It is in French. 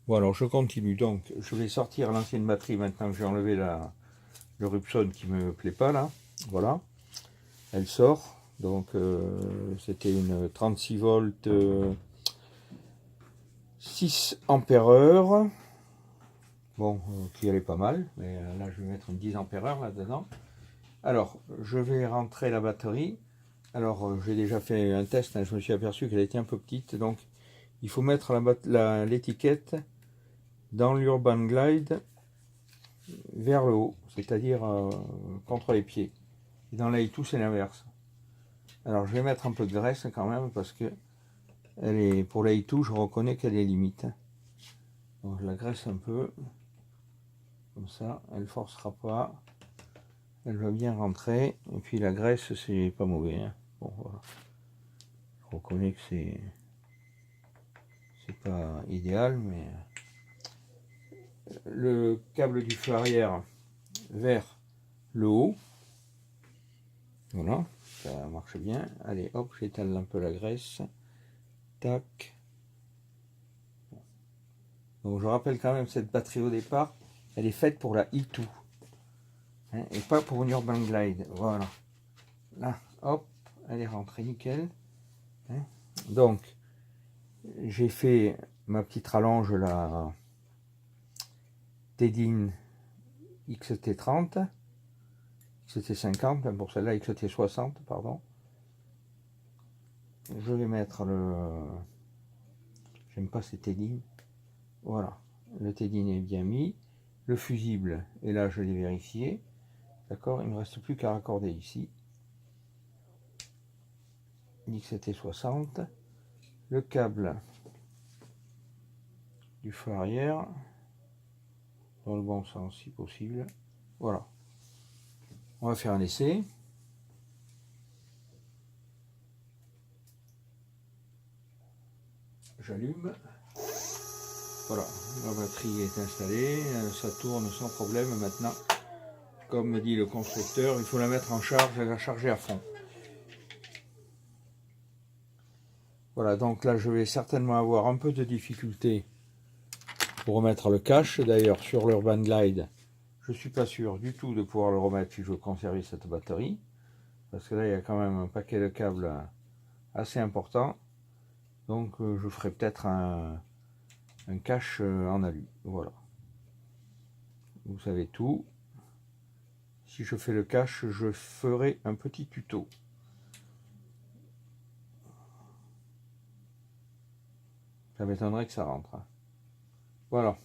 Bon, alors je continue. Donc, je vais sortir l'ancienne batterie maintenant que j'ai enlevé le Rupson qui me plaît pas là. Voilà, elle sort. Donc, c'était une 36 volts, 6 ampères heure. Bon, qui allait pas mal, mais là je vais mettre une 10 ampères heure là-dedans. Alors, je vais rentrer la batterie. Alors, j'ai déjà fait un test, hein, je me suis aperçu qu'elle était un peu petite, donc il faut mettre l'étiquette dans l'Urban Glide vers le haut, c'est-à-dire contre les pieds. Et dans l'Aitou, c'est l'inverse. Alors, je vais mettre un peu de graisse quand même, parce que pour l'Aitou, je reconnais qu'elle est limite. Donc, je la graisse un peu, comme ça, elle ne forcera pas. Elle va bien rentrer, et puis la graisse, c'est pas mauvais. Hein. Bon, voilà. Je reconnais que c'est pas idéal, mais le câble du feu arrière vers le haut, voilà, ça marche bien. Allez, hop, j'étale un peu la graisse, tac. Donc je rappelle quand même, cette batterie au départ, elle est faite pour la E2, hein, et pas pour une Urban Glide. Voilà, là, hop, elle est rentrée nickel. Hein. Donc j'ai fait ma petite rallonge, la Tedin XT30, XT50, pour celle-là XT60, pardon. Je vais mettre j'aime pas ces Tedin. Voilà, le Tedin est bien mis. Le fusible, et là je l'ai vérifié. D'accord, il ne me reste plus qu'à raccorder ici. XT60. Le câble du feu arrière, dans le bon sens si possible. Voilà. On va faire un essai. J'allume. Voilà, la batterie est installée, ça tourne sans problème maintenant. Comme me dit le constructeur, il faut la mettre en charge et la charger à fond. Voilà, donc là je vais certainement avoir un peu de difficulté pour remettre le cache. D'ailleurs sur l'Urban Glide, je ne suis pas sûr du tout de pouvoir le remettre si je veux conserver cette batterie. Parce que là il y a quand même un paquet de câbles assez important. Donc je ferai peut-être un cache en alu. Voilà. Vous savez tout. Si je fais le cache, je ferai un petit tuto. Ça m'étonnerait que ça rentre. Voilà.